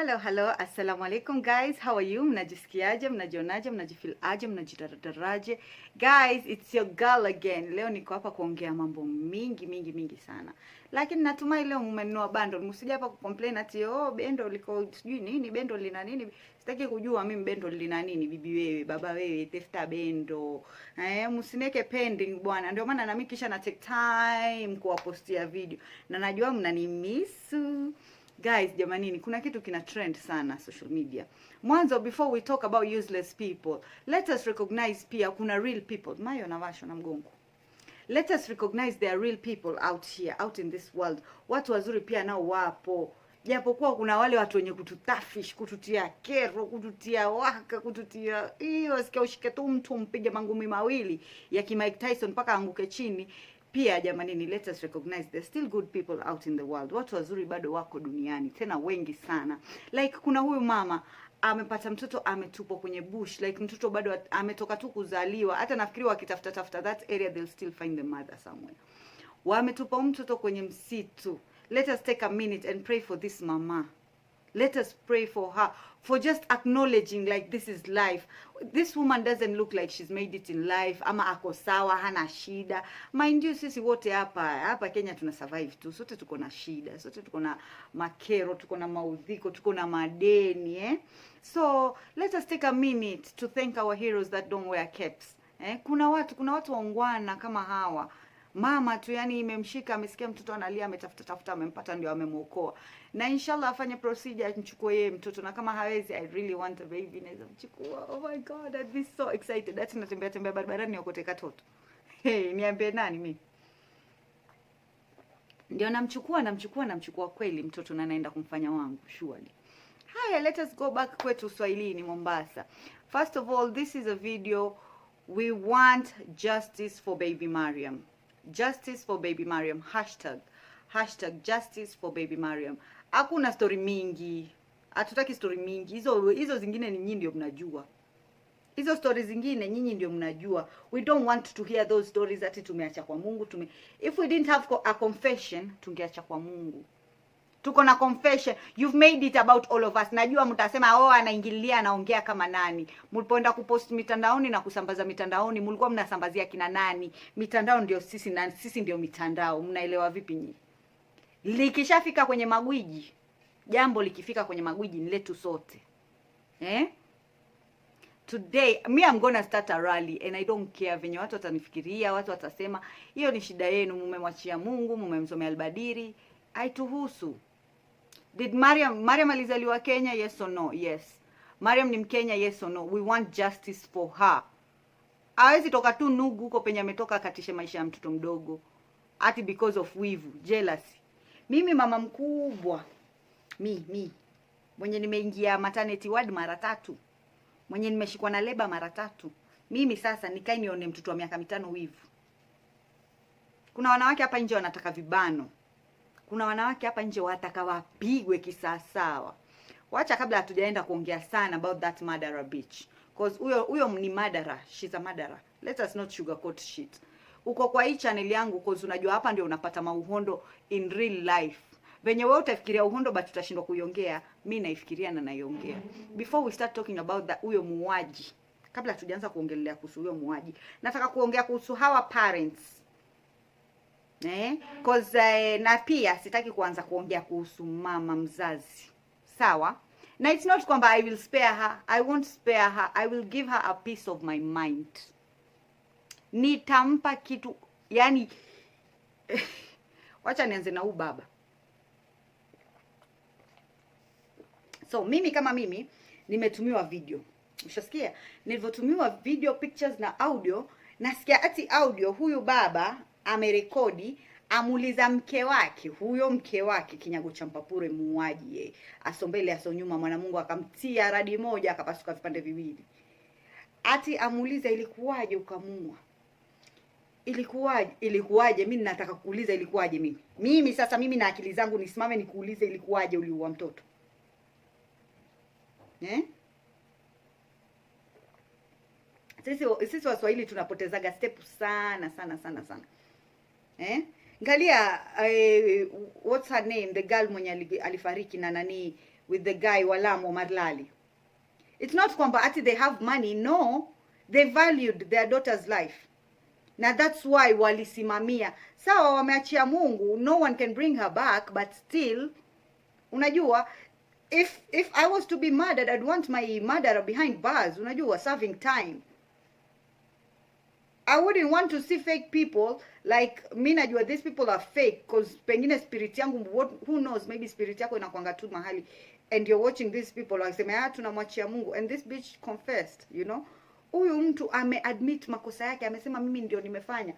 Hello, assalamu alaikum guys, how are you? Mnajisikiaje, mnajionaje, mnajifeel aje, mnajitaraje? Guys, it's your girl again. Leo niko hapa kuongea mambo mingi sana. Lakini natumai leo mmenunua bundle. Msije hapa kucomplain ati bendo liko sijui nini, bendo lina nini. Sitaki kujua mimi bendo lina nini, bibi wewe, baba wewe, tafuta bendo. Msineke pending bwana. Ndio maana na mimi kisha na take time kuwapostia video. Na najua mnanimiss. Guys, jamanini, kuna kitu kina trend sana social media. Mwanzo, before we talk about useless people, let us recognize pia kuna real people. Mayo na washo na mgongo. Let us recognize there are real people out here, out in this world. Watu wazuri pia nao wapo. Japokuwa kuna wale watu wenye kututafish, kututia kero, kututia waka, kututia sikia ushike tu mtu mpige mangumi mawili ya Mike Tyson mpaka anguke chini. Pia jamanini, let us recognize there's still good people out in the world. Watu wazuri bado wako duniani, tena wengi sana. Like kuna huyu mama amepata mtoto ametupwa kwenye bush, like mtoto bado ametoka tu kuzaliwa. Hata nafikiri wakitafuta that area they'll still find the mother somewhere. Wametupa mtoto kwenye msitu. Let us take a minute and pray for this mama. Let us pray for her, for just acknowledging like this is life. This woman doesn't look like she's made it in life. Ama ako sawa, hana shida. Mind you, sisi wote hapa Kenya tuna survive tu. Sote tuko na shida, sote tuko na makero, tuko na maudhiko, tuko na madeni, So, let us take a minute to thank our heroes that don't wear capes. Kuna watu waungwana kama hawa. Mama tu yani imemshika, amesikia mtoto analia, ametafuta amempata, ndio amemuokoa. Na inshallah afanye procedure achukue yeye mtoto, na kama hawezi, I really want a baby, naweza mchukua. Oh my god, I'd be so excited. Hata natembea barabarani niokote katoto. Hey, niambie nani mimi? Ndio namchukua kweli mtoto, na naenda kumfanya wangu surely. Haya, let us go back kwetu Swahilini Mombasa. First of all, this is a video. We want justice for baby Mariam. Justice for baby Mariam. Hashtag justice for baby Mariam. Hakuna story mingi. Hatutaki story mingi. Hizo zingine ni nyinyi ndio mnajua. Hizo stories zingine nyinyi ndio mnajua. We don't want to hear those stories ati tumeacha kwa Mungu. If we didn't have a confession, tungeacha kwa Mungu. Tuko na confession. You've made it about all of us. Najua mtasema anaingilia, anaongea kama nani. Mlipoenda kupost mitandaoni na kusambaza mitandaoni, mlikuwa mnasambazia kina nani? Mitandao ndio sisi, na sisi ndio mitandao. Mnaelewa vipi nyinyi? Likishafika kwenye magwiji, jambo likifika kwenye magwiji ni letu sote. Today, I'm gonna start a rally and I don't care venye watu watanifikiria, watu watasema, hiyo ni shida yenu, mmemwachia Mungu, mmemsomea albadiri, haituhusu. Did Mariam alizaliwa Kenya? Yes or no? Yes. Mariam ni Mkenya? Yes or no? We want justice for her. Hawezi toka tu nugu huko penye ametoka katishe maisha ya mtoto mdogo. Ati because of wivu, jealousy. Mimi mama mkubwa. Mwenye nimeingia maternity ward mara 3. Mwenye nimeshikwa na leba mara 3. Mimi sasa nikai nione mtoto wa miaka 5 wivu. Kuna wanawake hapa nje wanataka vibano. Kuna wanawake hapa nje wataka wapigwe kisasawa. Wacha kabla hatujaenda kuongea sana about that murderer bitch. Cause huyo ni murderer, she's a murderer. Let us not sugarcoat shit. Uko kwa hii channel yangu cause unajua hapa ndio unapata mauhondo in real life. Venye wewe utafikiria uhondo but utashindwa kuiongea, mimi naifikiria na naiongea. Before we start talking about that huyo muuaji, kabla hatujaanza kuongelea kuhusu huyo muuaji, nataka kuongea kuhusu hawa parents. Cause na pia sitaki kuanza kuongea kuhusu mama mzazi. Sawa? Na it's not kwamba I will spare her. I won't spare her. I will give her a piece of my mind. Nitampa kitu, yani wacha nianze na huyu baba. So mimi kama mimi nimetumiwa video. Ushasikia? Nilivyotumiwa video, pictures na audio, nasikia ati audio huyu baba amerekodi amuliza mke wake, huyo mke wake kinyago cha mpapure muuaji asombele asonyuma mwanamungu akamtia radi moja akapasuka vipande viwili. Ati amuliza ilikuwaje ukamua? Ilikuwaje? Mimi nataka kuuliza ilikuwaje mimi. Mimi sasa mimi na akili zangu nisimame nikuulize ilikuwaje uliua mtoto. Sisi Waswahili tunapotezaga step sana. Ngalia what's her name, the girl mwenye alifariki na nani with the guy Walamo Marlali. It's not kwamba ati they have money, no. They valued their daughter's life. Na that's why walisimamia. Sawa wameachia Mungu, no one can bring her back, but still, unajua, if I was to be murdered, I'd want my murderer behind bars, unajua, serving time. I wouldn't want to see fake people, like, mi najua these people are fake, because pengine spirit yangu, who knows, maybe spirit yako inakuanga tu mahali, and you're watching these people, wakisema, tunamwachia Mungu, and this bitch confessed, you know. Huyu mtu ameadmit makosa yake, amesema mimi ndio nimefanya.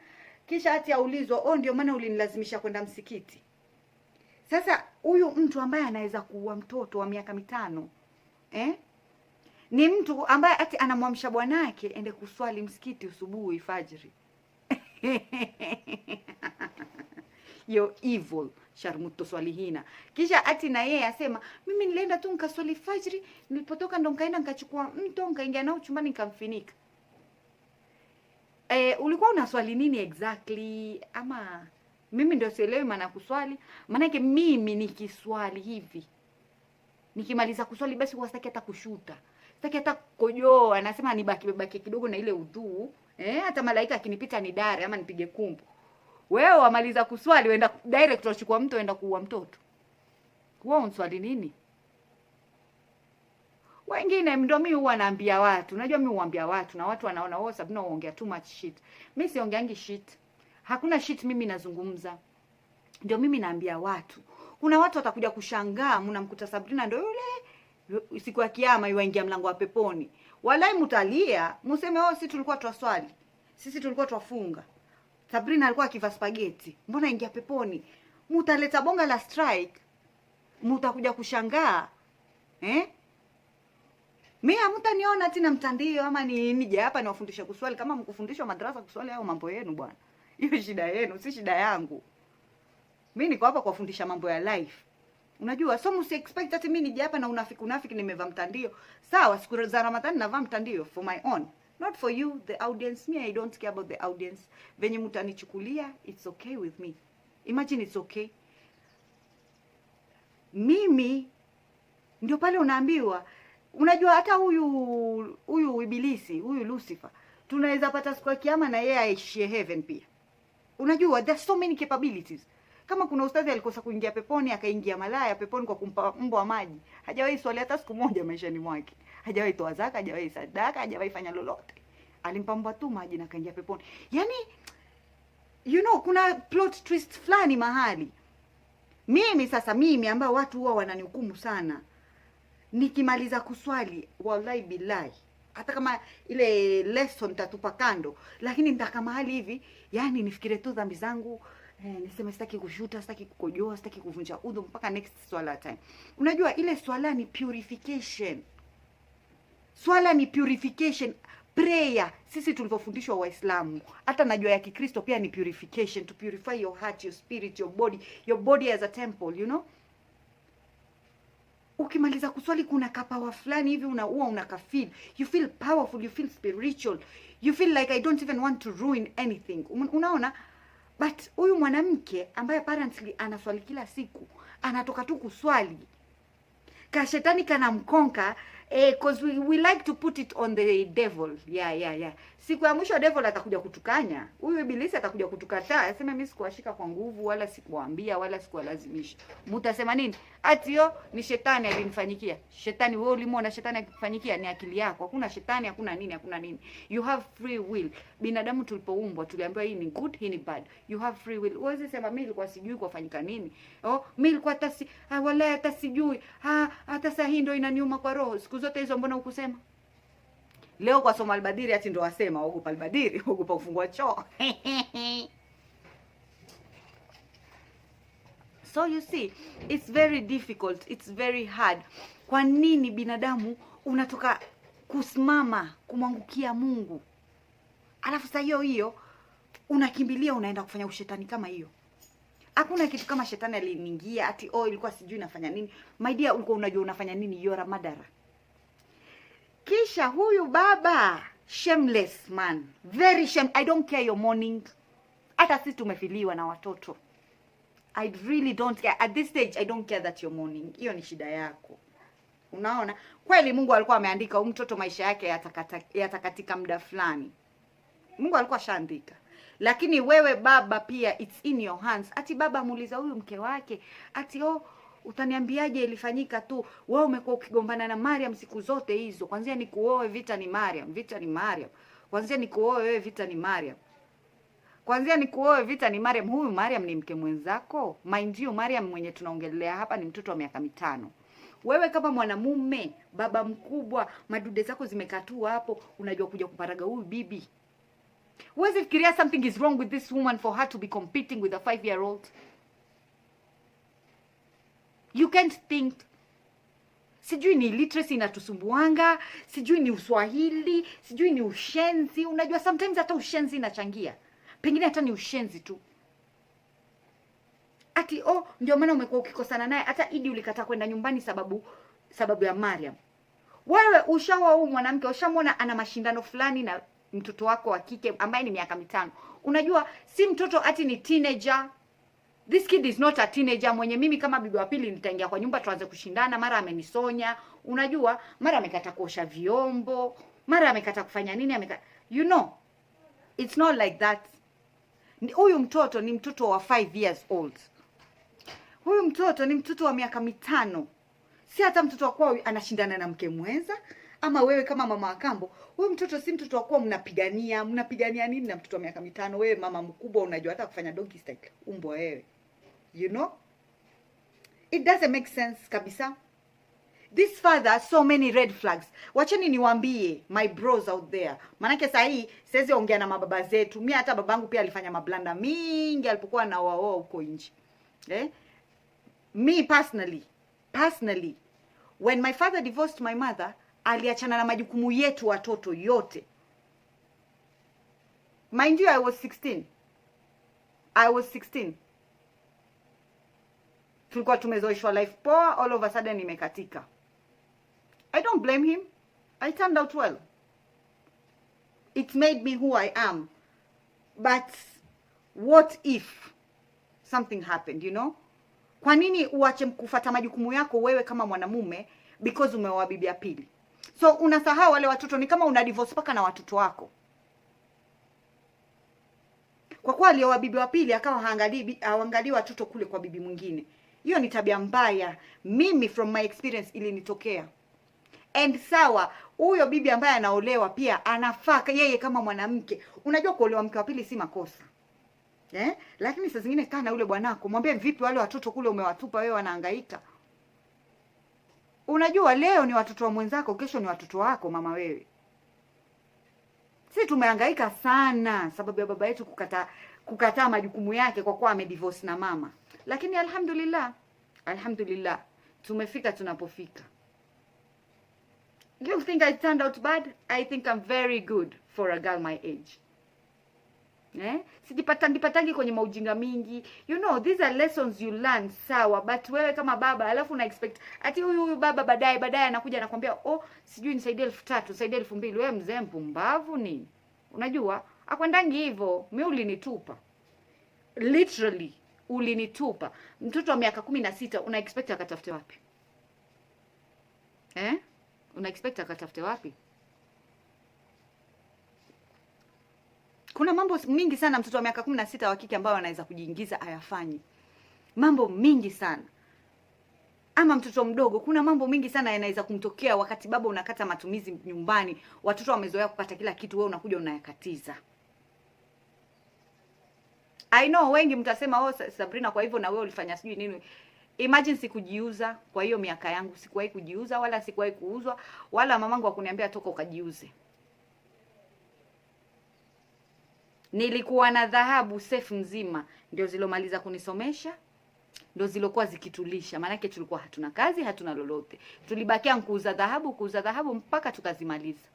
Kisha hati aulizwa, ndio maana ulinilazimisha kwenda msikiti. Sasa huyu mtu ambaye anaweza kuua mtoto wa miaka 5, ni mtu ambaye ati anamwamsha bwanake ende kuswali msikiti usubuhi fajiri. You're evil, Sharmuto Swalihina. Kisha ati na yeye asema, mimi nilienda tu nikaswali fajiri, nilipotoka ndo nikaenda nikachukua mto, nikaingia nao chumbani nikamfinika. Ulikuwa unaswali nini exactly? Ama mimi ndio sielewi maana kuswali. Maana yake mimi nikiswali hivi, nikimaliza kuswali basi wasitaki hata kushuta. Sitaki hata kukojoa, anasema nibaki kidogo na ile udhu. Hata malaika akinipita ni dare ama nipige kumbu. Wewe wamaliza kuswali uenda direct uchukua mtu uenda kuua mtoto. Wewe unswali nini? Wengine ndio mimi huwa naambia watu. Unajua mimi huambia watu na watu wanaona wao Sabina uongea too much shit. Mimi siongeangi shit. Hakuna shit mimi nazungumza. Ndio mimi naambia watu. Kuna watu watakuja kushangaa mnamkuta Sabrina ndio yule siku ya kiyama yuingia mlango wa peponi. Walai mtalia, mseme sisi tulikuwa twaswali. Sisi tulikuwa twafunga. Sabrina alikuwa akiva spaghetti. Mbona ingia peponi? Mtaleta bonga la strike. Mtakuja kushangaa. Mimi hamtaniona tena mtandio ama nije hapa niwafundishe kuswali kama mkufundishwa madrasa kuswali au mambo yenu bwana. Hiyo shida yenu, si shida yangu. Mimi niko hapa kuwafundisha mambo ya life. Unajua, so msi expect ati mimi nije hapa na unafiki nimevaa mtandio. Sawa, siku za Ramadhani navaa mtandio for my own. Not for you, the audience. Me, I don't care about the audience. Venye mtanichukulia, it's okay with me. Imagine it's okay. Mimi, ndio pale unaambiwa, unajua hata huyu ibilisi, huyu Lucifer, tunaweza pata siku ya kiyama na yeye aishie heaven pia. Unajua, there's so many capabilities. Kama kuna ustadhi alikosa kuingia peponi, akaingia malaya peponi kwa kumpa mbwa maji. Hajawahi swali hata siku moja maishani mwake. Hajawahi toa zaka, hajawahi sadaka, hajawahi fanya lolote. Alimpa mbwa tu maji na kaingia peponi. Yaani, you know, kuna plot twist fulani mahali. Mimi ambao watu huwa wananihukumu sana. Nikimaliza kuswali, wallahi billahi, hata kama ile lesson tatupa kando, lakini nitaka mahali hivi, yani nifikire tu dhambi zangu, niseme sitaki kushuta, sitaki kukojoa, sitaki kuvunja udhu mpaka next swala time. Unajua ile swala ni purification. Swala ni purification. Prayer, sisi tulivyofundishwa Waislamu, hata najua ya Kikristo pia ni purification, to purify your heart, your spirit, your body as a temple, you know. Ukimaliza kuswali kuna kapawa fulani hivi unakafeel. You feel powerful, you feel spiritual. You feel like I don't even want to ruin anything. Unaona? But huyu mwanamke ambaye apparently anaswali kila siku, anatoka tu kuswali, kashetani kanamkonka, cause we like to put it on the devil. Yeah. Siku ya mwisho devil atakuja kutukanya. Huyu ibilisi atakuja kutukataa. Aseme mimi sikuwashika kwa nguvu, wala sikuwaambia, wala sikuwalazimisha. Mtasema nini? Atio ni shetani alinifanyikia. Shetani wewe ulimwona shetani akifanyikia ni akili yako. Hakuna shetani, hakuna nini. You have free will. Binadamu tulipoumbwa tuliambiwa hii ni good, hii ni bad. You have free will. Uweze sema mimi nilikuwa sijui kufanyika nini. Mimi nilikuwa wala hata sijui. Hata saa hii ndio inaniuma kwa roho. Siku zote hizo mbona hukusema? Leo kwa somo albadiri ati ndo wasema ogopa albadiri, ogopa kufungua choo. So you see, it's very difficult, it's very hard. Kwa nini binadamu unatoka kusimama kumwangukia Mungu? Alafu saa hiyo unakimbilia unaenda kufanya ushetani kama hiyo. Hakuna kitu kama shetani aliniingia ati ilikuwa sijui nafanya nini. My dear, ulikuwa unajua unafanya nini? You're a murderer. Kisha huyu baba, shameless man, very shame. I don't care your mourning. Hata sisi tumefiliwa na watoto. I really don't care. At this stage, I don't care that you're mourning. Hiyo ni shida yako. Unaona? Kweli Mungu alikuwa ameandika huyu mtoto maisha yake yatakatika muda fulani. Mungu alikuwa shaandika. Lakini wewe baba pia, it's in your hands. Ati baba amuuliza huyu mke wake, ati utaniambiaje ilifanyika tu? Wewe umekuwa ukigombana na Mariam siku zote hizo. Kwanza nikuoe vita ni Mariam, vita ni Mariam. Kwanza nikuoe wewe vita ni Mariam. Kwanza nikuoe vita ni Mariam. Huyu Mariam ni mke mwenzako. Mind you, Mariam mwenye tunaongelea hapa ni mtoto wa miaka 5. Wewe kama mwanamume, baba mkubwa, madude zako zimekatua hapo, unajua kuja kuparaga huyu bibi. Huwezi fikiria something is wrong with this woman for her to be competing with a 5-year-old. You can't think. Sijui ni illiteracy inatusumbuanga, sijui ni uswahili, sijui ni ushenzi. Unajua sometimes hata ushenzi inachangia. Pengine hata ni ushenzi tu. Ati ndio maana umekuwa ukikosana naye, hata Idi ulikataa kwenda nyumbani sababu ya Mariam. Wewe ushawa huyu mwanamke, ushamwona ana mashindano fulani na mtoto wako wa kike ambaye ni miaka 5. Unajua si mtoto ati ni teenager. This kid is not a teenager mwenye mimi kama bibi wa pili nitaingia kwa nyumba tuanze kushindana, mara amenisonya, unajua, mara amekata kuosha vyombo, mara amekata kufanya nini, you know. It's not like that. Huyu mtoto ni mtoto wa 5 years old. Huyu mtoto ni mtoto wa miaka 5. Si hata mtoto wako anashindana na mke mwenza, ama wewe kama mama wa kambo. Huyu mtoto si mtoto wako mnapigania nini na mtoto wa miaka 5. Wewe mama mkubwa unajua hata kufanya doggy style. Umbo wewe. You know? It doesn't make sense kabisa. This father, so many red flags. Wacheni niwaambie my bros out there. Manake saa hii siwezi ongea na mababa zetu. Mimi hata babangu pia alifanya mablanda mingi alipokuwa na wao huko nje. Me personally, when my father divorced my mother, aliachana na majukumu yetu watoto yote. Mind you, I was 16. Tulikuwa tumezoeshwa life poa, all of a sudden imekatika. I don't blame him. I turned out well. It made me who I am. But what if something happened, you know? Kwa nini uache kufuata majukumu yako wewe kama mwanamume because umeoa bibi ya pili? So unasahau wale watoto, ni kama una divorce paka na watoto wako. Kwa kuwa alioa bibi wa pili akawa haangalii watoto kule kwa bibi mwingine. Hiyo ni tabia mbaya. Mimi from my experience ilinitokea. And sawa, huyo bibi ambaye anaolewa pia anafaa yeye kama mwanamke. Unajua kuolewa mke wa pili si makosa. Lakini saa zingine kaa na yule bwanako, mwambie vipi wale watoto kule umewatupa wewe wanahangaika. Unajua leo ni watoto wa mwenzako, kesho ni watoto wako mama wewe. Sisi tumehangaika sana sababu ya baba yetu kukataa majukumu yake kwa kuwa amedivorce na mama. Lakini alhamdulillah tumefika tunapofika. You think I turned out bad? I think I'm very good for a girl my age. Sijipatangi kwenye maujinga mingi. You know, these are lessons you learn, sawa. But wewe kama baba, alafu una expect ati huyu baba baadaye anakuja anakuambia, sijui nisaidie 3,000, nisaidie 2,000. Wewe mzee mpumbavu nini? Unajua, akwendangi hivyo. Mimi ulinitupa. Literally, ulinitupa. Mtoto wa miaka 16 una expect akatafute wapi? Una expect akatafute wapi? Kuna mambo mingi sana mtoto wa miaka 16 wa kike ambao anaweza kujiingiza ayafanyi. Mambo mingi sana. Ama mtoto mdogo, kuna mambo mingi sana yanaweza kumtokea wakati baba unakata matumizi nyumbani. Watoto wamezoea kupata kila kitu, wewe unakuja unayakatiza. I know wengi mtasema, Sabrina, kwa hivyo na wewe ulifanya sijui nini. Imagine sikujiuza kwa hiyo miaka yangu, sikuwahi kujiuza wala sikuwahi kuuzwa, wala mamangu akuniambia toka ukajiuze. Nilikuwa na dhahabu safe mzima, ndio zilomaliza kunisomesha, ndio zilokuwa zikitulisha. Maana yake tulikuwa hatuna kazi, hatuna lolote. Tulibakia kuuza dhahabu mpaka tukazimaliza.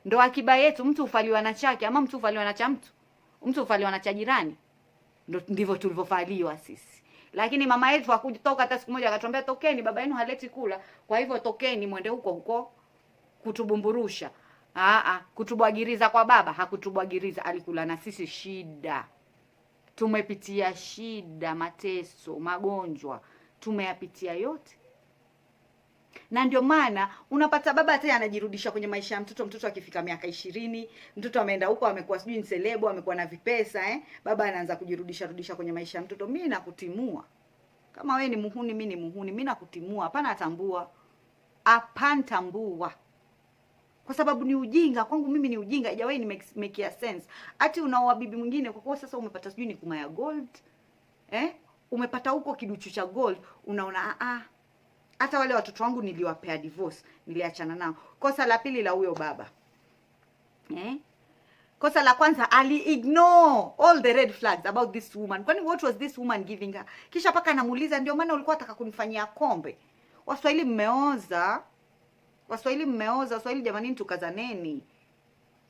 Ndio akiba yetu. Mtu ufaliwa na chake, ama mtu ufaliwa na cha mtu ufaliwa na cha jirani. Ndivyo tulivyofaliwa sisi. Lakini mama yetu hakutoka hata siku moja akatuambia tokeni, baba yenu haleti kula, kwa hivyo tokeni mwende huko kutubumburusha. Kutubwagiriza kwa baba, hakutubwagiriza, alikula na sisi shida. Tumepitia shida, mateso, magonjwa, tumeyapitia yote. Na ndio maana unapata baba hata anajirudisha kwenye maisha ya mtoto akifika miaka 20, mtoto ameenda huko amekuwa sijui celebo, amekuwa na vipesa baba anaanza rudisha kwenye maisha ya mtoto. Mimi nakutimua. Kama we ni muhuni, mimi ni muhuni, mimi nakutimua. Hapana tambua. Hapana tambua. Kwa sababu ni ujinga, kwangu mimi ni ujinga, haijawahi ni make sense. Ati unaoa bibi mwingine kwa kuwa sasa umepata sijui ni kuma ya gold. Umepata huko kiduchu cha gold, unaona hata wale watoto wangu niliwapea divorce, niliachana nao. Kosa la pili la huyo baba. Kosa la kwanza, ali ignore all the red flags about this woman. Kwani what was this woman giving her? Kisha paka anamuuliza, ndio maana ulikuwa unataka kunifanyia kombe. Waswahili mmeoza. Waswahili jamani, tukazaneni.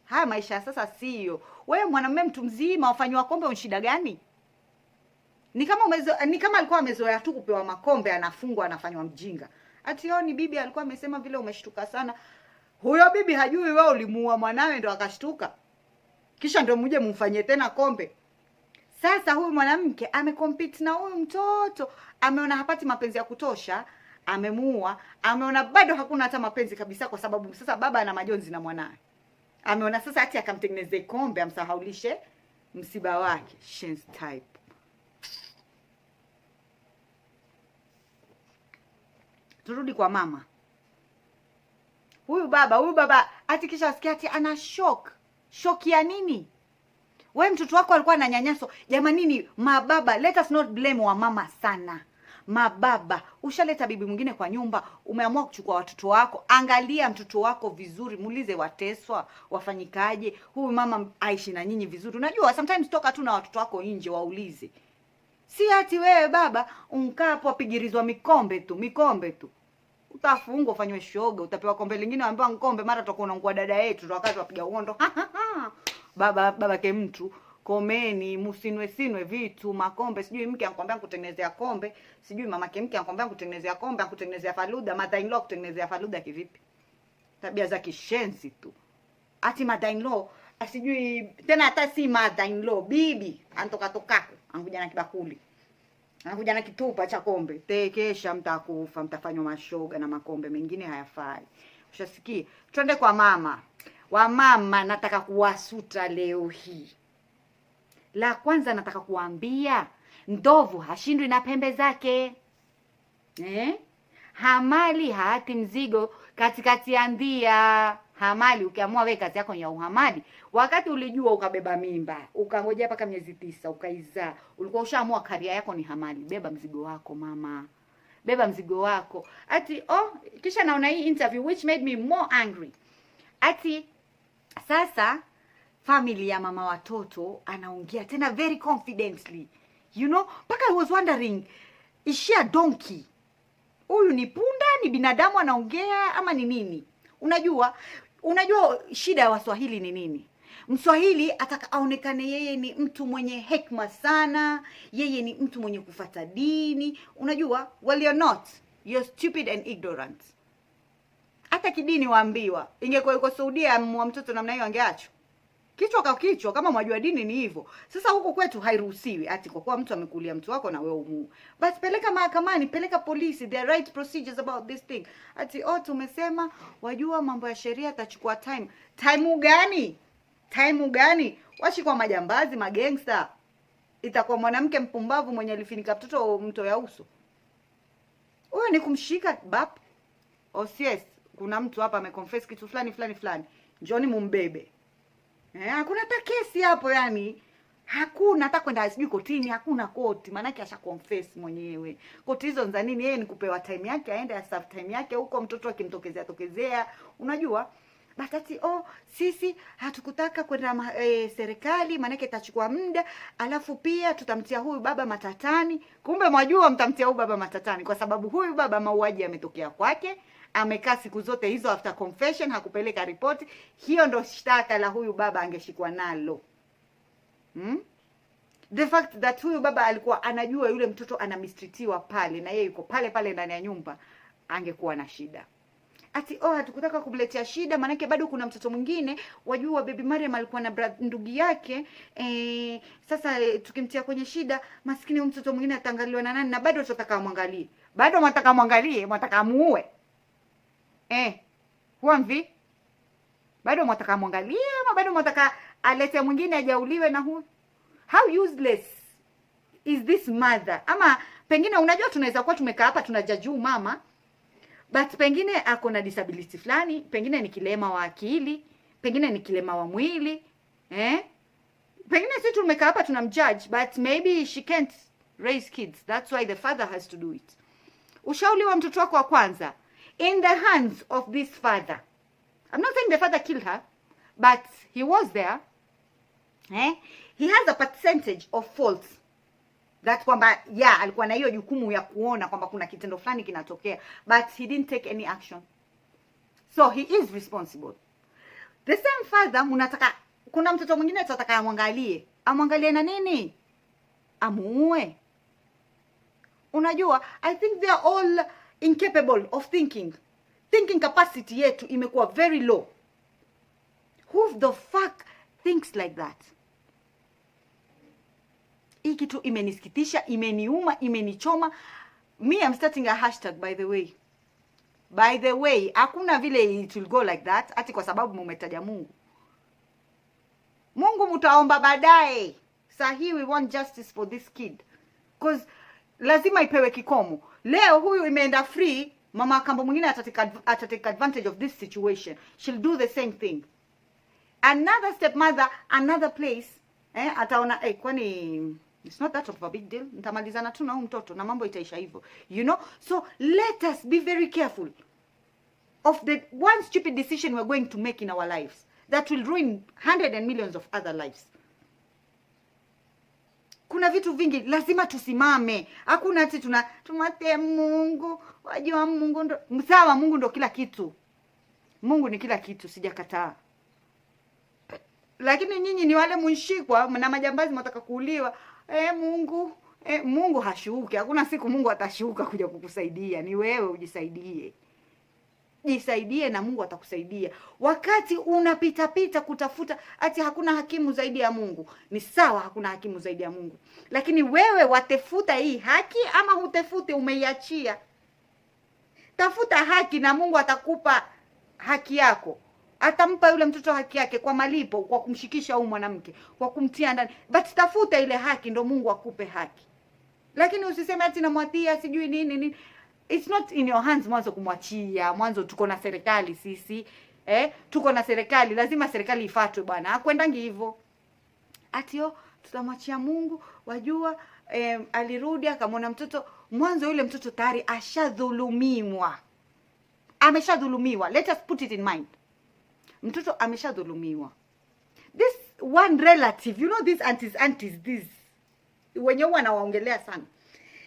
Haya maisha sasa sio. Wewe mwanamume mtu mzima wafanywa kombe, unshida gani? Ni kama alikuwa amezoea tu kupewa makombe, anafungwa, anafanywa mjinga. Ati ni bibi alikuwa amesema vile, umeshtuka sana. Huyo bibi hajui wewe ulimuua mwanawe ndo akashtuka. Kisha ndo muje mumfanyie tena kombe. Sasa huyu mwanamke amecompete na huyu mtoto, ameona hapati mapenzi ya kutosha, amemuua, ameona bado hakuna hata mapenzi kabisa kwa sababu sasa baba ana majonzi na mwanawe. Ameona sasa ati akamtengenezea kombe amsahaulishe msiba wake. Shen's type. Turudi kwa mama. Huyu baba ati kisha asikia ati ana shock. Shock ya nini? Wewe mtoto wako alikuwa ananyanyaswa. Jamanini mababa, let us not blame wa mama sana. Mababa, ushaleta bibi mwingine kwa nyumba, umeamua kuchukua watoto wako. Angalia mtoto wako vizuri, muulize wateswa, wafanyikaje. Huyu mama aishi na nyinyi vizuri. Unajua sometimes toka tu na watoto wako nje waulize. Si ati wewe baba unkaa hapo apigirizwa mikombe tu. Utafungwa, ufanywe shoga, utapewa kombe lingine, waambiwa ngombe, mara tutakuwa unaungua dada yetu, wakati wapiga uondo. Baba ke mtu, komeni, msinwe vitu, makombe, sijui mke anakuambia kutengenezea kombe, sijui mamake mke anakuambia kutengenezea kombe, akutengenezea faluda, mother in law kutengenezea faluda kivipi? Tabia za kishenzi tu. Ati mother in law, asijui tena hata si mother in law, bibi anatoka tokako, anakuja na kibakuli. Anakuja na kitupa cha kombe. Tekesha mtakufa, mtafanywa mashoga na makombe mengine hayafai. Ushasikia? Twende kwa mama. Wamama nataka kuwasuta leo hii. La kwanza nataka kuambia, ndovu hashindwi na pembe zake. Hamali haati mzigo katikati ya ndia. Hamali ukiamua wewe kazi yako ya uhamali, wakati ulijua ukabeba mimba, ukangojea mpaka miezi 9 ukaizaa, ulikuwa ushaamua karia yako ni hamali. Beba mzigo wako mama. Beba mzigo wako. Ati kisha naona hii interview which made me more angry. Ati sasa family ya mama watoto anaongea tena very confidently. You know, mpaka I was wondering, is she a donkey? Huyu ni punda, ni binadamu anaongea ama ni nini? Unajua shida ya Waswahili ni nini? Mswahili ataka aonekane yeye ni mtu mwenye hekima sana, yeye ni mtu mwenye kufuata dini. Unajua, well you're not. You're stupid and ignorant. Hata kidini waambiwa, ingekuwa yuko Saudia mwa mtoto namna hiyo angeachwa. Kichwa kwa kichwa, kama mwajua dini ni hivyo. Sasa huko kwetu hairuhusiwi ati kwa kuwa mtu amekulia mtu wako na wewe umu. Basi peleka mahakamani, peleka polisi, there are right procedures about this thing. Ati tumesema wajua mambo ya sheria tachukua time. Time gani? Washi kwa majambazi, magangster. Itakuwa mwanamke mpumbavu mwenye alifinika mtoto mto ya uso. Huyo ni kumshika bap. Yes, kuna mtu hapa ameconfess kitu fulani. Njoni mumbebe. Hakuna hata kesi hapo yani. Hakuna hata kwenda sijui kotini, hakuna koti. Maana yake asha confess mwenyewe. Koti hizo za nini? Yeye ni kupewa time yake, aende aserve time yake huko, mtoto akimtokezea. Unajua? Batati sisi hatukutaka kwenda serikali, maana yake itachukua muda, alafu pia tutamtia huyu baba matatani. Kumbe mwajua mtamtia huyu baba matatani kwa sababu huyu baba mauaji yametokea kwake. Amekaa siku zote hizo after confession, hakupeleka ripoti. Hiyo ndo shtaka la huyu baba angeshikwa nalo. The fact that huyu baba alikuwa anajua yule mtoto anamistritiwa pale na yeye yuko pale ndani ya nyumba, angekuwa na shida. Ati hatukutaka kumletea shida, maana bado kuna mtoto mwingine. Wajua baby Mariam alikuwa na ndugu yake. Sasa tukimtia kwenye shida, maskini huyu mtoto mwingine atangaliwa na nani? Na bado tutataka muangalie. Bado mtaka muangalie, mtaka muue. Huamvi? Bado mwataka mwangalia ama bado mwataka alete mwingine ajauliwe na huyu? How useless is this mother? Ama pengine unajua tunaweza kuwa tumekaa hapa tunajajuu mama, but pengine ako na disability fulani, pengine ni kilema wa akili, pengine ni kilema wa mwili, pengine sisi tumekaa hapa tunamjudge, but maybe she can't raise kids. That's why the father has to do it. Ushauliwa mtoto wako wa kwanza in the hands of this father. I'm not saying the father killed her, but he was there. He has a percentage of fault. That kwamba alikuwa na hiyo jukumu ya kuona kwamba kuna kitendo fulani kinatokea, but he didn't take any action. So he is responsible. The same father, mnataka kuna mtoto mwingine tutataka amwangalie na nini? Amuue. Unajua, I think they are all incapable of thinking. Thinking capacity yetu imekuwa very low. Who the fuck thinks like that? Hii kitu imenisikitisha, imeniuma, imenichoma. Me, I'm starting a hashtag, by the way. By the way, hakuna vile it will go like that, ati kwa sababu mumetaja Mungu. Mungu mutaomba baadaye. Sahi, we want justice for this kid. Because lazima ipewe kikomo. Leo huyu imeenda free, mama kambo mwingine atatake advantage of this situation. She'll do the same thing. Another stepmother, another place, ataona kwani it's not that of a big deal. Nitamalizana tu na huyu mtoto na mambo itaisha hivyo. You know? So let us be very careful of the one stupid decision we're going to make in our lives that will ruin hundreds and millions of other lives. Kuna vitu vingi lazima tusimame. Hakuna ati tumate Mungu. Wajua Mungu ndo sawa, Mungu ndo kila kitu. Mungu ni kila kitu, sijakataa. Lakini nyinyi ni wale mshikwa na majambazi mtaka kuuliwa. Mungu hashuki. Hakuna siku Mungu atashuka kuja kukusaidia. Ni wewe ujisaidie. Jisaidie na Mungu atakusaidia. Wakati unapita kutafuta ati hakuna hakimu zaidi ya Mungu. Ni sawa, hakuna hakimu zaidi ya Mungu. Lakini wewe watefuta hii haki ama hutefute, umeiachia. Tafuta haki na Mungu atakupa haki yako. Atampa yule mtoto haki yake kwa malipo, kwa kumshikisha huyu mwanamke, kwa kumtia ndani. But tafuta ile haki ndo Mungu akupe haki. Lakini usiseme ati namwatia sijui nini. It's not in your hands mwanzo kumwachia. Mwanzo tuko na serikali sisi. Tuko na serikali, lazima serikali ifuatwe bwana. Hakwendangi hivyo. Atio tutamwachia Mungu, wajua alirudi akamwona mtoto. Mwanzo yule mtoto tayari ashadhulumiwa. Ameshadhulumiwa. Let us put it in mind. Mtoto ameshadhulumiwa. This one relative, you know these aunties this. Wenye wanawaongelea sana.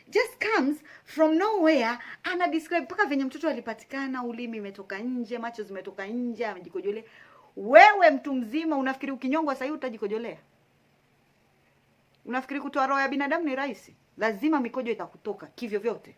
Just comes from nowhere, ana describe paka venye mtoto alipatikana, ulimi umetoka nje, macho zimetoka nje, amejikojolea. Wewe mtu mzima unafikiri ukinyongwa sasa utajikojolea? Unafikiri kutoa roho ya binadamu ni rahisi? Lazima mikojo itakutoka kivyo vyote.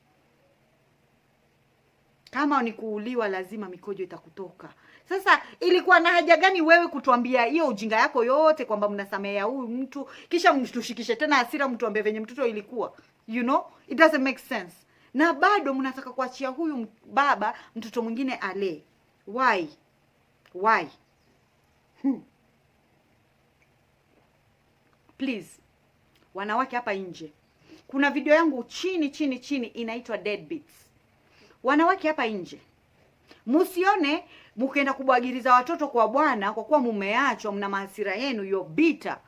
Kama ni kuuliwa lazima mikojo itakutoka. Sasa ilikuwa na haja gani wewe kutuambia hiyo ujinga yako yote kwamba mnasamea huyu mtu kisha mtushikishe tena hasira mtuambie venye mtoto ilikuwa? You know, it doesn't make sense. Na bado mnataka kuachia huyu baba mtoto mwingine ale. Why? Please, wanawake hapa nje. Kuna video yangu chini inaitwa Deadbeats. Wanawake hapa nje, musione mkienda kubwagiriza watoto kwa Bwana kwa kuwa mumeachwa, mna mahasira yenu, you're bitter.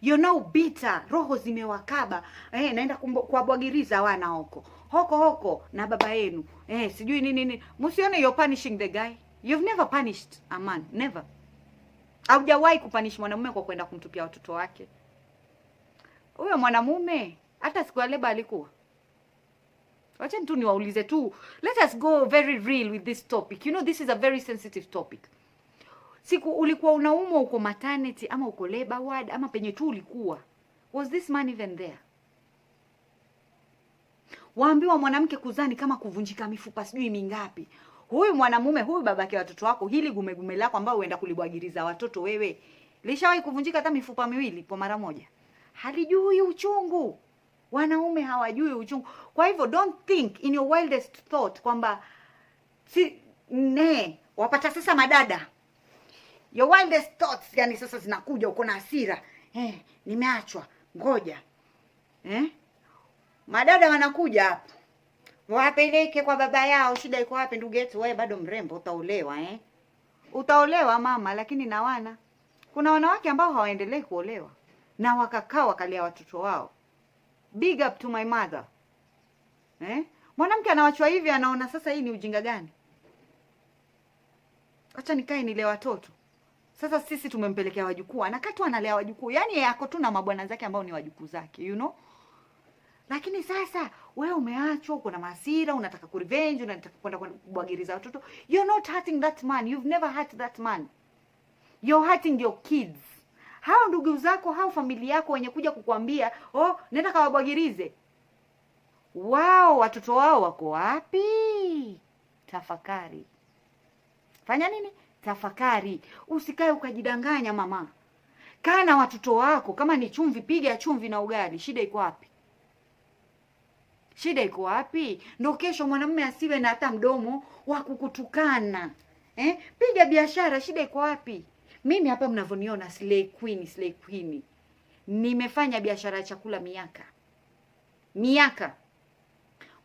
You're now bitter, roho zimewakaba. Naenda kuwabwagiriza wana hoko na baba yenu. Sijui nini. Musione you're punishing the guy. You've never punished a man, never. Haujawahi kupunish mwanamume kwa kwenda kumtupia watoto wake. Huyo mwanamume hata siku ya leba alikuwa. Wacha tu niwaulize tu. Let us go very real with this topic. You know this is a very sensitive topic. Siku ulikuwa unaumwa uko maternity ama uko labor ward ama penye tu ulikuwa. Was this man even there? Waambiwa mwanamke kuzani kama kuvunjika mifupa sijui mingapi. Huyu mwanamume, huyu babake watoto wako, hili gumegume lako ambao uenda kulibwagiriza watoto wewe, lishawahi kuvunjika hata mifupa miwili kwa mara moja? Halijui uchungu. Wanaume hawajui uchungu. Kwa hivyo don't think in your wildest thought kwamba wapata sasa madada. Your wildest thoughts yani sasa zinakuja, uko na hasira. Nimeachwa. Ngoja. Madada wanakuja hapo. Wapeleke kwa baba yao. Shida iko wapi ndugu yetu? Wewe bado mrembo, utaolewa Utaolewa mama, lakini na wana. Kuna wanawake ambao hawaendelei kuolewa na wakakaa wakalia watoto wao. Big up to my mother. Mwanamke anawachwa hivi, anaona sasa hii ni ujinga gani? Acha nikae nile watoto. Sasa sisi tumempelekea wajukuu, anakaa tu analea wajukuu. Yaani yako tu na mabwana zake ambao ni wajukuu zake, you know? Lakini sasa wewe umeachwa, uko na hasira, unataka kurevenge, unataka kwenda kubwagiriza watoto. You're not hurting that man. You've never hurt that man. You're hurting your kids. Hao ndugu zako, hao familia yako wenye kuja kukuambia, nenda kawabwagirize. Wao watoto wao wako wapi? Tafakari. Fanya nini? Tafakari. Usikae ukajidanganya mama. Kaa na watoto wako, kama ni chumvi piga chumvi na ugali. Shida iko wapi? Shida iko wapi? Ndio kesho mwanamume asiwe na hata mdomo wa kukutukana. Piga biashara, shida iko wapi? Mimi hapa mnavyoniona slay queen. Nimefanya biashara ya chakula miaka.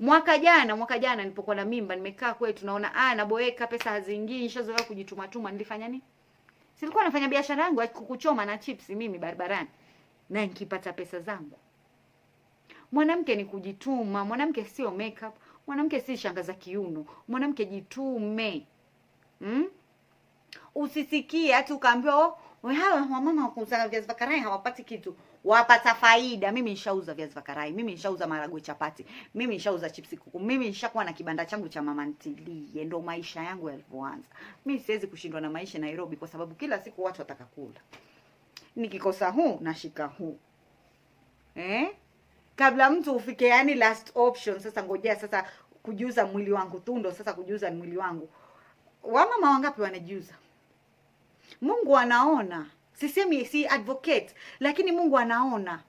Mwaka jana nilipokuwa na mimba, nimekaa kwetu naona naboeka, pesa haziingii, nishazoea kujituma. Nilifanya nini? Silikuwa nafanya biashara yangu ya kukuchoma na chips mimi barabarani. Na nikipata pesa zangu. Mwanamke ni kujituma, mwanamke sio makeup, mwanamke si shangaza kiuno, mwanamke jitume. Usisikie hata ukaambiwa hawa mama wa kuuza viazi vya karai hawapati kitu. Wapata faida. Mimi nishauza viazi vya karai, mimi nishauza maragwe chapati, mimi nishauza chipsi kuku, mimi nishakuwa na kibanda changu cha mama ntilie. Ndio maisha yangu yalivyoanza. Mimi siwezi kushindwa na maisha Nairobi kwa sababu kila siku watu wataka kula. Nikikosa huu nashika huu. Kabla mtu ufike yani last option, sasa ngojea sasa kujiuza mwili wangu tundo, sasa kujiuza mwili wangu. Wamama wangapi wanajiuza? Mungu anaona. Sisemi si advocate, lakini Mungu anaona.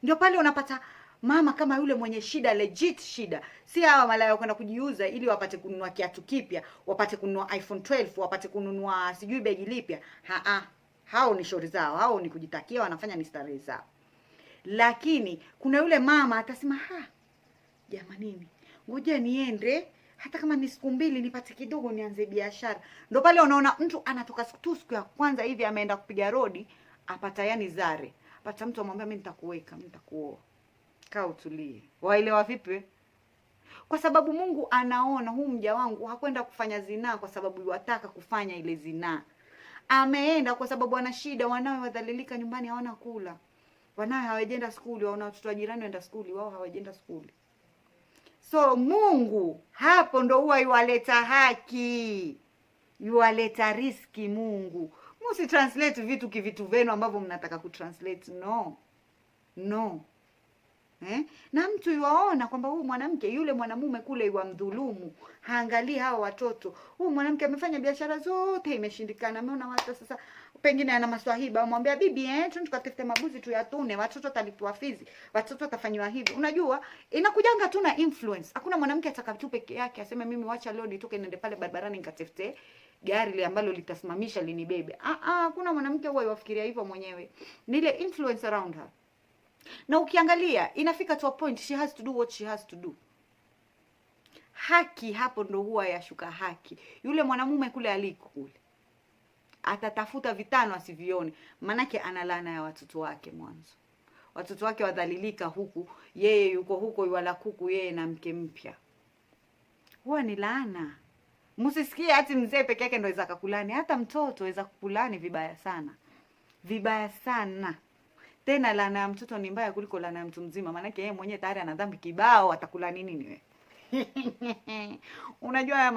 Ndio pale unapata mama kama yule mwenye shida, legit shida. Si hawa malaya kwenda kujiuza ili wapate kununua kiatu kipya, wapate kununua iPhone 12, wapate kununua sijui begi lipya. Hao ni shauri zao, hao ni kujitakia, wanafanya ni starehe zao. Lakini kuna yule mama atasema, jamanini, ngoja niende hata kama ni siku mbili nipate kidogo nianze biashara. Ndio pale unaona mtu anatoka siku ya kwanza hivi ameenda kupiga rodi, apata yani zare. Apata mtu amwambia mimi nitakuweka, mimi nitakuoa. Kaa utulie. Waelewa vipi? Kwa sababu Mungu anaona huu mja wangu hakwenda kufanya zinaa kwa sababu yuataka kufanya ile zinaa. Ameenda kwa sababu ana shida, wanawe wadhalilika nyumbani hawana kula. Wanawe hawajenda skuli, waona watoto wa jirani waenda skuli, wao hawajenda skuli. So Mungu hapo ndo huwa yualeta haki. Yualeta riski Mungu. Musi translate vitu kivitu venu ambavyo mnataka kutranslate. No. Na mtu yuwaona kwamba huyu mwanamke yule mwanamume kule yuamdhulumu, haangalii hao watoto. Huyu mwanamke amefanya biashara zote imeshindikana. Ameona watu sasa pengine ana maswahiba, amwambia bibi tukatafute mabuzi tuyatune, watoto talipwa fizi, watoto tafanywa hivi. Unajua inakujanga tu na influence. Hakuna mwanamke atakatu peke yake aseme mimi wacha leo nitoke niende pale barabarani nikatafute gari ambalo litasimamisha linibebe. Hakuna mwanamke huwa yafikiria hivyo mwenyewe. Ni ile influence around her. Na ukiangalia inafika to a point she has to do what she has to do. Haki hapo ndo huwa yashuka haki. Yule mwanamume kule aliko kule atatafuta vitano asivione, manake ana laana ya watoto wake mwanzo. Watoto wake wadhalilika huku, yeye yuko huko yuala kuku yeye na mke mpya. Huwa ni laana. Msisikie ati mzee peke yake ndio aweza kukulani, hata mtoto aweza kukulani vibaya sana. Vibaya sana. Tena laana ya mtoto ni mbaya kuliko laana ya mtu mzima, manake yeye mwenyewe tayari ana dhambi kibao, atakulani nini wewe? Unajua ya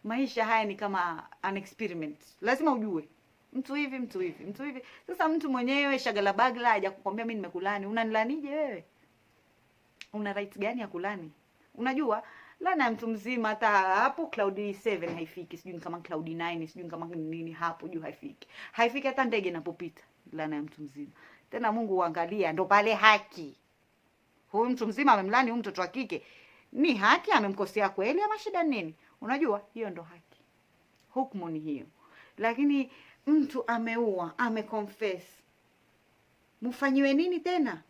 maisha haya ni kama an experiment. Lazima ujue mtu hivi. Sasa mtu mwenyewe shagala bagla haja kukwambia mimi nimekulani, unanilanije wewe? Una right gani ya kulani? Unajua laana ya mtu mzima hata hapo cloud 7 haifiki, sijui kama cloud 9, sijui kama nini hapo juu haifiki hata ndege inapopita. Laana ya mtu mzima. Tena Mungu uangalia ndo pale haki. Huyu mtu mzima amemlani huyu mtoto wa kike. Ni haki amemkosea kweli ama shida nini? Unajua hiyo ndo haki. Hukumu ni hiyo. Lakini mtu ameua, ameconfess, mfanyiwe nini tena?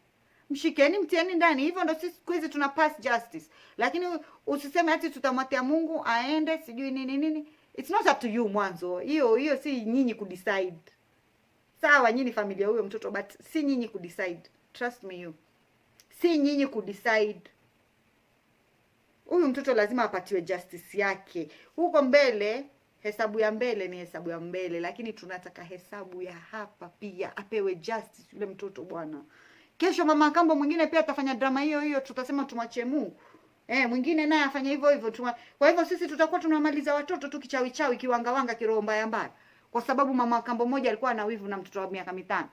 Mshikeni, mtieni ndani. Hivyo ndo sisi siku hizi tuna pass justice. Lakini usiseme ati tutamwatia Mungu aende sijui nini nini. It's not up to you mwanzo. Hiyo si nyinyi kudecide. Sawa, nyinyi familia huyo mtoto, but si nyinyi kudecide. Trust me you. Si nyinyi kudecide. Huyu mtoto lazima apatiwe justice yake. Huko mbele, hesabu ya mbele ni hesabu ya mbele, lakini tunataka hesabu ya hapa pia, apewe justice yule mtoto bwana. Kesho mama kambo mwingine pia atafanya drama hiyo, tutasema tumwachie Mungu. Mwingine naye afanya hivyo. Kwa hivyo sisi tutakuwa tunamaliza watoto tu kichawi kiwanga kiroho mbaya. Kwa sababu mama kambo mmoja alikuwa na wivu na mtoto wa miaka 5.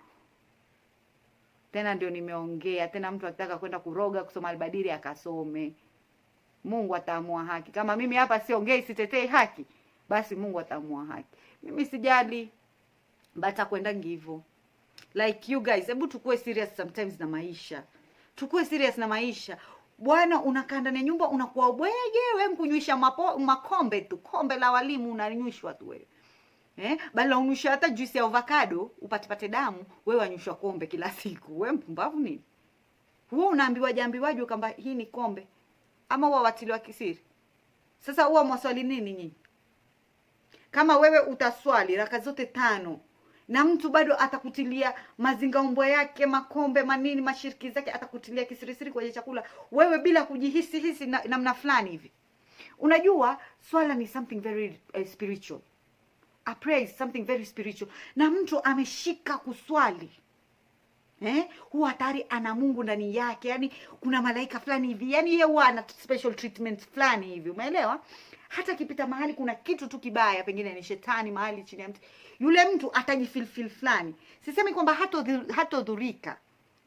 Tena ndio nimeongea, tena mtu akitaka kwenda kuroga kusoma albadiri akasome. Mungu ataamua haki. Kama mimi hapa siongei, sitetei haki, basi Mungu ataamua haki. Mimi sijali, bata kwenda hivyo. Like you guys, hebu tukue serious sometimes na maisha. Tukue serious na maisha. Bwana, unakaa ndani ya nyumba unakuwa bwege, wewe mkunywisha makombe tu, kombe la walimu unanywishwa tu wewe. Bali unywisha hata juice ya avocado upate damu, wewe wanywisha kombe kila siku. Wewe mpumbavu nini? Wewe unaambiwaje kwamba hii ni kombe? Ama huwa watiliwa kisiri? Sasa huwa mwaswali nini nyinyi? Kama wewe utaswali raka zote 5 na mtu bado atakutilia mazingaombwa yake, makombe, manini, mashiriki zake, atakutilia kisirisiri kwenye chakula, wewe bila kujihisi namna fulani hivi. Unajua swala ni something very spiritual. A prayer is something very spiritual. Na mtu ameshika kuswali, huwa tayari ana Mungu ndani yake. Yani kuna malaika fulani hivi. Yani yeye huwa ana special treatment fulani hivi. Umeelewa? Hata kipita mahali kuna kitu tu kibaya, pengine ni shetani mahali chini ya mti, yule mtu atajifeel fulani. Sisemi kwamba hatodhurika.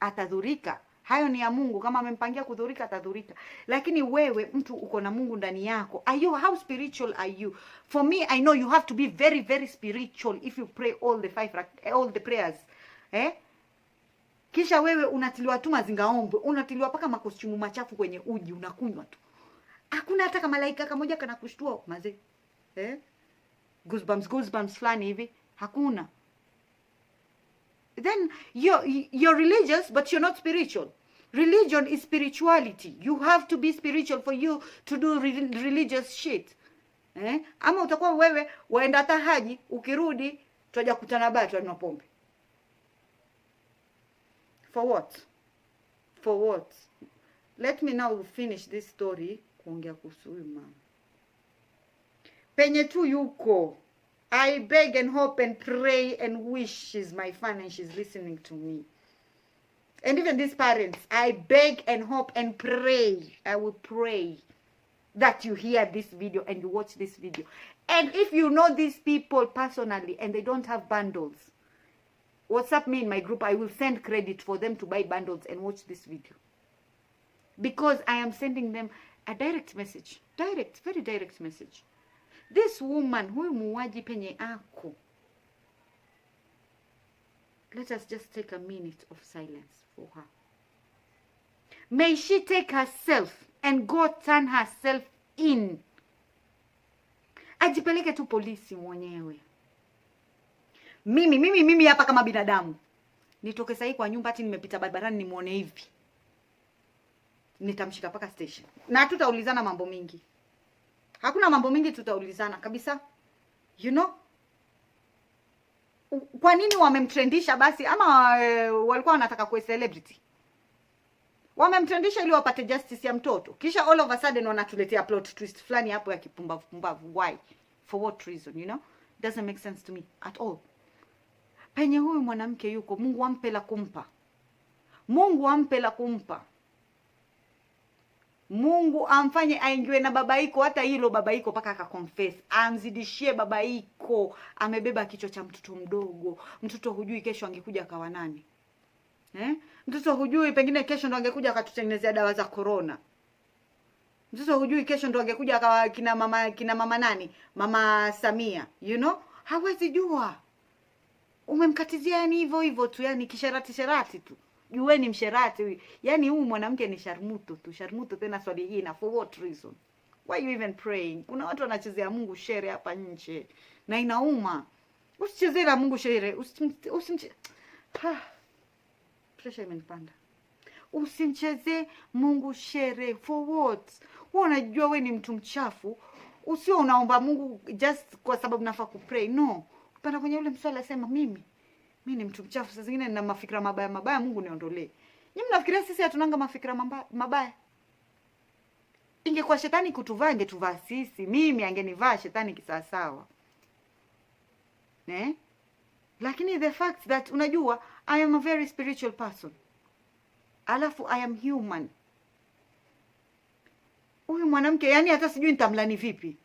Atadhurika. Hayo ni ya Mungu. Kama amempangia kudhurika, atadhurika. Lakini wewe mtu uko na Mungu ndani yako. How spiritual are you? For me, I know you have to be very, very spiritual if you pray all the prayers. Kisha wewe unatiliwa tu mazingaombwe, unatiliwa paka makostumu machafu kwenye uji, unakunywa tu. Hakuna hata kama malaika kamoja kana kushtua mazee. Goosebumps fulani hivi. Hakuna. Then you're religious but you're not spiritual. Religion is spirituality. You have to be spiritual for you to do religious shit. Ama utakuwa wewe waenda hata haji, ukirudi tutaja kutana bado na pombe. For what? Let me now finish this story kuongea kuhusu huyu mama. Penye tu yuko, I beg and hope and pray and wish she's my fan and she's listening to me. And even these parents, I beg and hope and pray. I will pray that you hear this video and you watch this video. And if you know these people personally and they don't have bundles, WhatsApp me in my group. I will send credit for them to buy bundles and watch this video. Because I am sending them a direct message. Very direct message. This woman, huyu muuaji penye ako. Let us just take a minute of silence for her. May she take herself and go turn herself in. Ajipeleke tu polisi mwenyewe. Mimi hapa kama binadamu. Nitoke sahi kwa nyumba ati nimepita barabarani nimuone hivi. Nitamshika paka station. Na tutaulizana mambo mingi. Hakuna mambo mingi tutaulizana kabisa. You know? Kwa nini wamemtrendisha basi? Ama walikuwa wanataka kuwa celebrity? Wamemtrendisha ili wapate justice ya mtoto. Kisha all of a sudden wanatuletea plot twist fulani hapo ya kipumbavu. Why? For what reason, you know? It doesn't make sense to me at all. Penye huyu mwanamke yuko, Mungu ampe la kumpa. Mungu ampe la kumpa. Mungu amfanye aingiwe na babaiko, hata hilo babaiko paka akaconfess. Amzidishie babaiko. Amebeba kichwa cha mtoto mdogo. Mtoto hujui kesho angekuja akawa nani. Mtoto hujui pengine kesho ndo angekuja akatutengenezea dawa za corona. Mtoto hujui kesho ndo angekuja akawa kina mama nani? Mama Samia, you know? Hawezi jua. Umemkatizia yani hivyo tu, yani kisharati tu. Jueni msherati huyu. Yani huyu mwanamke ni sharmuto tu. Sharmuto tena swali hii na for what reason? Why are you even praying? Kuna watu wanachezea Mungu shere hapa nje na inauma. Usichezee na Mungu shere. Pressure imenipanda. Usimchezee Mungu shere. For what? Wewe unajua wewe ni mtu mchafu. Usio unaomba Mungu just kwa sababu nafaa kupray. No. Upanda kwenye ule mswala sema mimi ni mtu mchafu. Sasa zingine nina mafikira mabaya, Mungu niondolee. Nyinyi mnafikiria sisi hatunanga mafikira mabaya? Ingekuwa shetani kutuvaa ingetuvaa sisi. Mimi angenivaa shetani kisawasawa. Lakini the fact that unajua I am a very spiritual person. Alafu I am human. Huyu mwanamke yani hata sijui nitamlani vipi.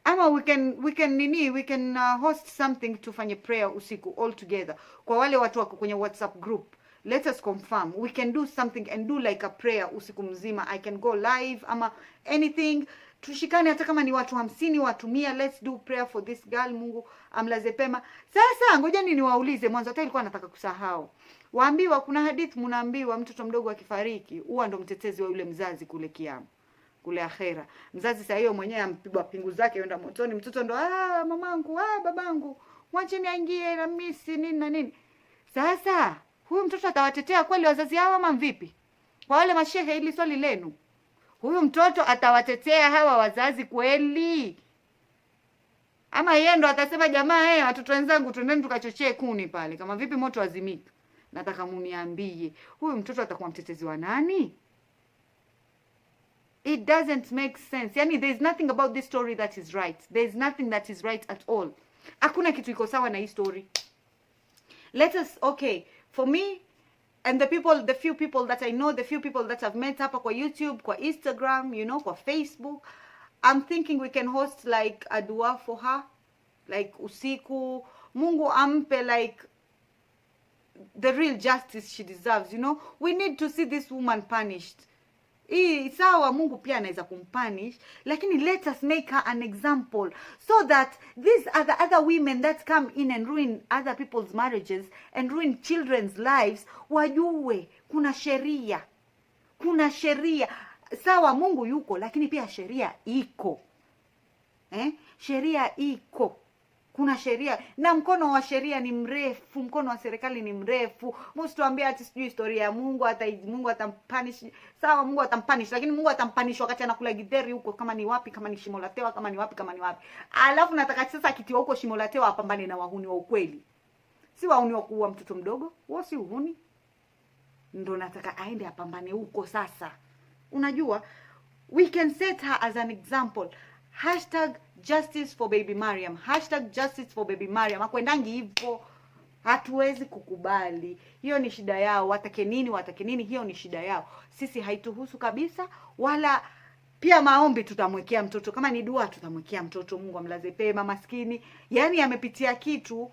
Ama we can host something tufanye prayer usiku all together. Kwa wale watu wako kwenye WhatsApp group, let us confirm. We can do something and do like a prayer usiku mzima. I can go live ama anything. Tushikane hata kama ni watu 50, watu 100. Let's do prayer for this girl. Mungu amlaze pema. Sasa ngoja niwaulize, mwanzo hata ilikuwa nataka kusahau. Waambiwa kuna hadithi mnaambiwa mtoto mdogo akifariki, huwa ndo mtetezi wa yule mzazi kule kiyama. Kule akhera. Mzazi sasa hiyo mwenyewe ampigwa pingu zake yenda motoni, mtoto ndo mamangu, babangu, mwacheni aingie na misi nini na nini. Sasa huyu mtoto atawatetea kweli wazazi hao ama vipi? Kwa wale mashehe, ili swali lenu. Huyu mtoto atawatetea hawa wazazi kweli? Ama yeye ndo atasema jamaa, watoto wenzangu twendeni tukachochee kuni pale, kama vipi moto azimika? Nataka muniambie, huyu mtoto atakuwa mtetezi wa nani? It doesn't make sense. Yani there is nothing about this story that is right. There is nothing that is right at all. Hakuna kitu iko sawa na hii story. Let us, okay, for me and the few people that I know, the few people that I've met hapa kwa YouTube, kwa Instagram, kwa Facebook, I'm thinking we can host like a dua for her, like usiku, Mungu ampe like the real justice she deserves, We need to see this woman punished. Sawa Mungu pia anaweza kumpunish, lakini let us make her an example so that these are the other women that come in and ruin other people's marriages and ruin children's lives, wajue kuna sheria. Sawa Mungu yuko, lakini pia sheria iko. Sheria iko. Kuna sheria na mkono wa sheria ni mrefu, mkono wa serikali ni mrefu. Msituambie ati sijui historia ya Mungu, hata Mungu atampunish. Sawa Mungu atampunish, lakini Mungu atampunish wakati anakula githeri huko, kama ni wapi, kama ni Shimo la Tewa, kama ni wapi. Alafu nataka sasa akitiwa huko Shimo la Tewa apambane na wahuni wa ukweli. Si wahuni wa kuua mtoto mdogo, wao si uhuni. Ndio nataka aende apambane huko sasa. Unajua, we can set her as an example. #Justice for Baby Mariam. #Justice for Baby Mariam. Akwendangi hivyo. Hatuwezi kukubali. Hiyo ni shida yao. Watake nini, hiyo ni shida yao. Sisi haituhusu kabisa. Wala pia maombi tutamwekea mtoto. Kama ni dua tutamwekea mtoto. Mungu amlaze pema maskini. Yani amepitia kitu.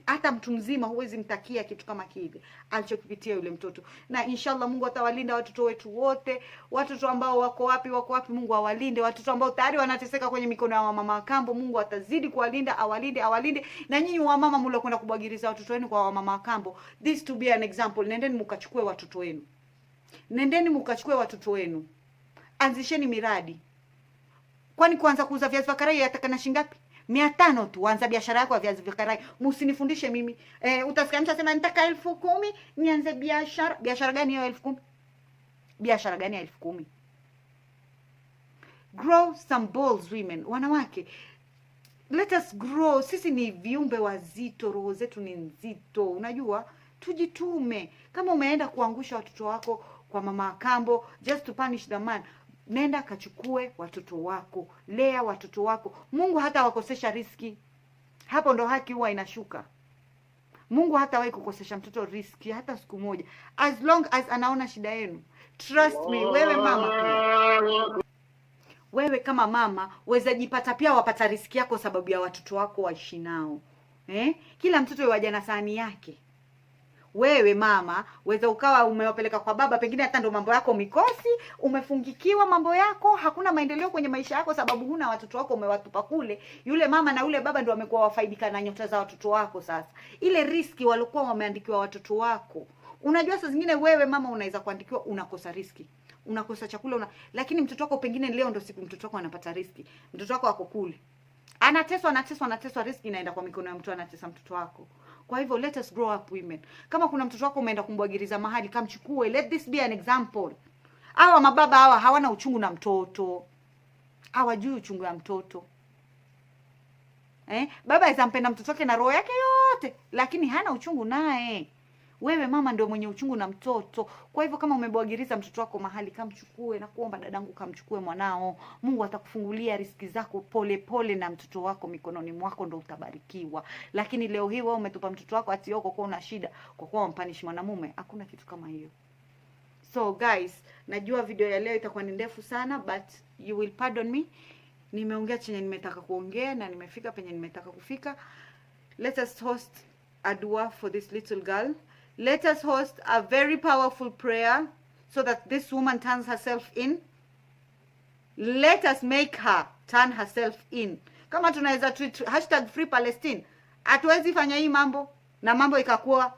Hata mtu mzima huwezi mtakia kitu kama kile alichokipitia yule mtoto. Na inshallah Mungu atawalinda watoto wetu wote. Watoto ambao wako wapi Mungu awalinde. Watoto ambao tayari wanateseka kwenye mikono ya mama kambo, Mungu atazidi kuwalinda, awalinde. Na nyinyi wa mama mlo kwenda kubagiriza watoto wenu kwa mama kambo, this to be an example. Nendeni mkachukue watoto wenu. Anzisheni miradi. Kwani kuanza kuuza viazi vya karai yatakana shingapi? 500 tu. Anza biashara yako ya viazi vya karai. Msinifundishe mimi. Utasikia mtu asema nitaka 10,000 nianze biashara. Biashara gani hiyo 10,000? Biashara gani ya 10,000? Grow some balls women. Wanawake, let us grow. Sisi ni viumbe wazito, roho zetu ni nzito. Unajua, tujitume. Kama umeenda kuangusha watoto wako kwa mama kambo just to punish the man, nenda kachukue watoto wako, lea watoto wako. Mungu hata wakosesha riski. Hapo ndo haki huwa inashuka. Mungu hatawahi kukosesha mtoto riski hata siku moja, as long as anaona shida yenu. Trust me, wewe mama pia. Wewe kama mama weza jipata pia wapata riski yako sababu ya watoto wako waishi nao. Kila mtoto yuaja na sahani yake. Wewe mama weza ukawa umewapeleka kwa baba, pengine hata ndo mambo yako mikosi, umefungikiwa mambo yako, hakuna maendeleo kwenye maisha yako sababu huna watoto wako, umewatupa kule. Yule mama na yule baba ndio wamekuwa wafaidika na nyota za watoto wako. Sasa ile riski walikuwa wameandikiwa watoto wako. Unajua saa zingine wewe mama unaweza kuandikiwa unakosa riski. unakosa chakula lakini mtoto wako pengine leo ndo siku mtoto wako anapata riski. Mtoto wako ako kule. Anateswa, riski inaenda kwa mikono ya mtu anatesa mtoto wako. Kwa hivyo let us grow up women. Kama kuna mtoto wako umeenda kumbwagiriza mahali, kamchukue. Let this be an example. Hawa mababa hawa hawana uchungu na mtoto. Hawajui uchungu ya mtoto. Baba azampenda mtoto wake na roho yake yote, lakini hana uchungu naye. Wewe mama ndio mwenye uchungu na mtoto. Kwa hivyo kama umebwagiriza mtoto wako mahali, kamchukue. Na kuomba dadangu, kamchukue mwanao. Mungu atakufungulia riziki zako pole pole, na mtoto wako mikononi mwako ndo utabarikiwa. Lakini leo hii wewe umetupa mtoto wako ati yoko kwa una shida kwa kuwa umpanishi mwanamume. Hakuna kitu kama hiyo. So guys, najua video ya leo itakuwa ni ndefu sana, but you will pardon me. Nimeongea chenye nimetaka kuongea na nimefika penye nimetaka kufika. Let us host a dua for this little girl. Let us host a very powerful prayer so that this woman turns herself in. Let us make her turn herself in. Kama tunaweza tweet #FreePalestine, hatuwezi fanya hii mambo na mambo ikakuwa.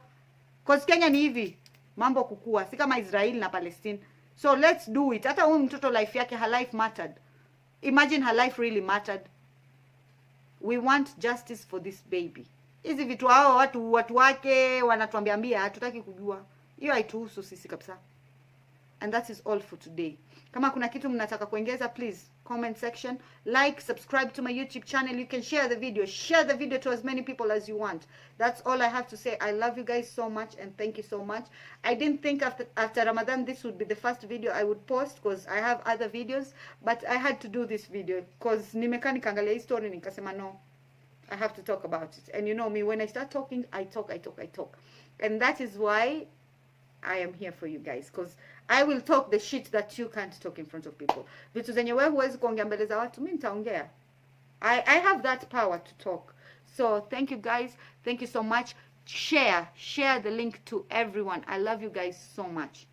Cause Kenya ni hivi, mambo kukua, si kama Israel na Palestine. So let's do it. Hata huyu mtoto life yake, her life mattered. Imagine her life really mattered. We want justice for this baby. Hizi vitu hao watu wake wanatuambia hatutaki kujua. Hiyo haituhusu sisi kabisa. And that is all for today. Kama kuna kitu mnataka kuongeza, please comment section, like, subscribe to my YouTube channel. You can share the video. Share the video to as many people as you want. That's all I have to say. I love you guys so much and thank you so much. I didn't think after Ramadan this would be the first video I would post because I have other videos, but I had to do this video because nimekaa nikaangalia hii story nikasema no, I have to talk about it. And you know me, when I start talking, I talk. And that is why I am here for you guys, because I will talk the shit that you can't talk in front of people. Vitu zenye wewe huwezi kuongea mbele za watu, mimi nitaongea. I have that power to talk. So thank you guys. Thank you so much. Share the link to everyone. I love you guys so much.